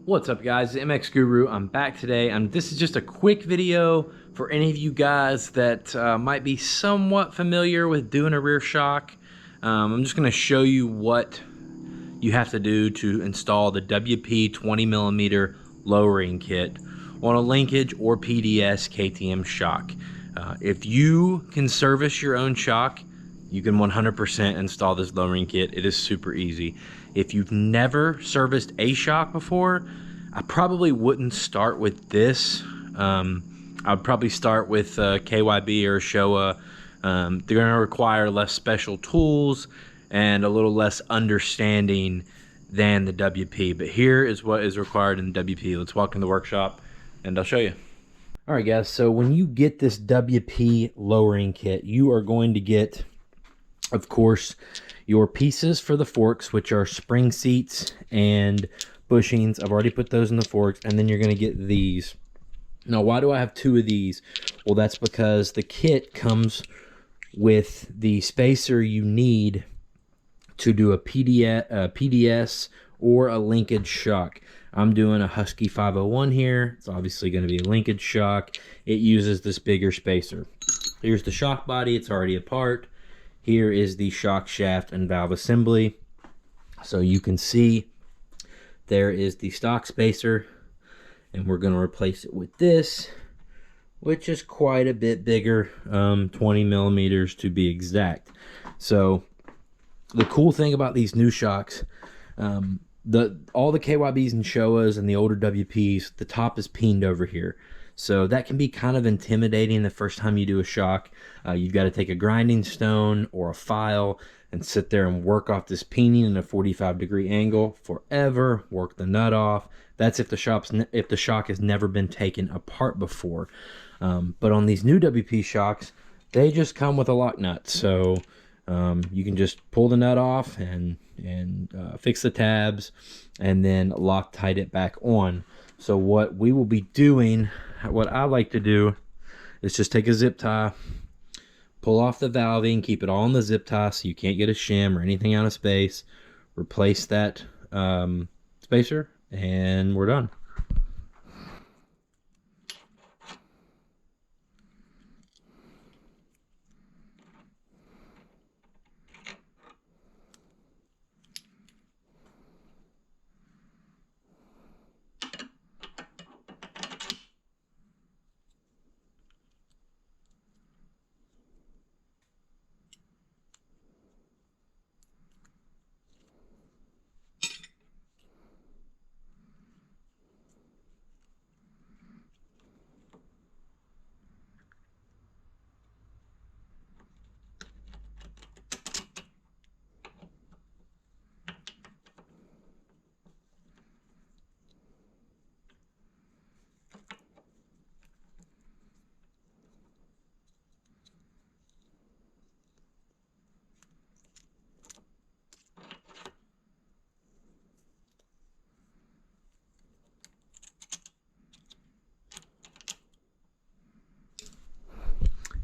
What's up guys, MX Guru. I'm back today and this is just a quick video for any of you guys that might be somewhat familiar with doing a rear shock. I'm just going to show you what you have to do to install the WP 20mm lowering kit on a linkage or PDS KTM shock. If you can service your own shock, you can 100% install this lowering kit. It is super easy. If you've never serviced a shock before, I probably wouldn't start with this. I'd probably start with KYB or Showa. They're going to require less special tools and a little less understanding than the WP. But here is what is required in the WP. Let's walk in the workshop and I'll show you. All right, guys. So when you get this WP lowering kit, you are going to get, of course, your pieces for the forks, which are spring seats and bushings. I've already put those in the forks, and then you're going to get these. Now, why do I have two of these? Well, that's because the kit comes with the spacer you need to do a PDS or a linkage shock. I'm doing a Husky 501 here. It's obviously going to be a linkage shock. It uses this bigger spacer. Here's the shock body. It's already apart. Here is the shock shaft and valve assembly. So you can see there is the stock spacer, and we're going to replace it with this, which is quite a bit bigger, 20mm to be exact. So the cool thing about these new shocks, all the KYBs and Showas and the older WPs, the top is peened over here. So that can be kind of intimidating the first time you do a shock. You've got to take a grinding stone or a file and sit there and work off this peening in a 45-degree angle forever, work the nut off. That's if the shock has never been taken apart before. But on these new WP shocks, they just come with a lock nut. So you can just pull the nut off and fix the tabs and then Loctite it back on. So what we will be doing, what I like to do, is just take a zip tie, pull off the valving, keep it all in the zip tie so you can't get a shim or anything out of space, replace that spacer, and we're done.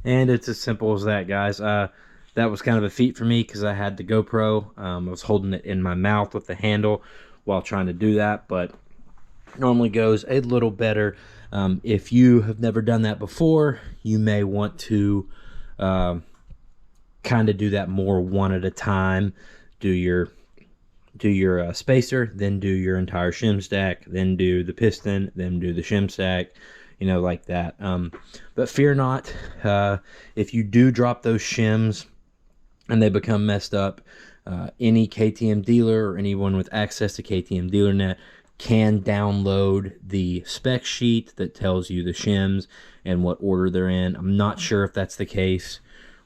And it's as simple as that, guys. That was kind of a feat for me because I had the GoPro. I was holding it in my mouth with the handle while trying to do that, but normally goes a little better. If you have never done that before, you may want to kind of do that more one at a time. Do your spacer, then do your entire shim stack, then do the piston, then do the shim stack, you know, like that. But fear not, if you do drop those shims and they become messed up, any KTM dealer or anyone with access to KTM DealerNet can download the spec sheet that tells you the shims and what order they're in. I'm not sure if that's the case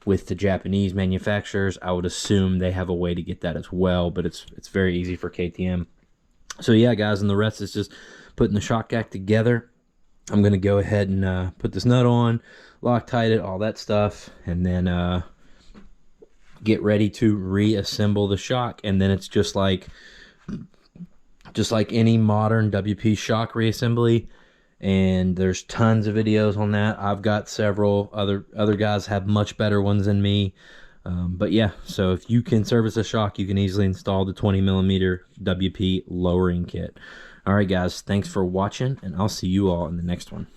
with the Japanese manufacturers. I would assume they have a way to get that as well, but it's very easy for KTM. So yeah, guys, and the rest is just putting the shock jack together. I'm going to go ahead and put this nut on, Loctite it, all that stuff, and then get ready to reassemble the shock. And then it's just like any modern WP shock reassembly. And there's tons of videos on that. I've got several. Other guys have much better ones than me. But yeah, so if you can service a shock, you can easily install the 20mm WP lowering kit. All right, guys, thanks for watching, and I'll see you all in the next one.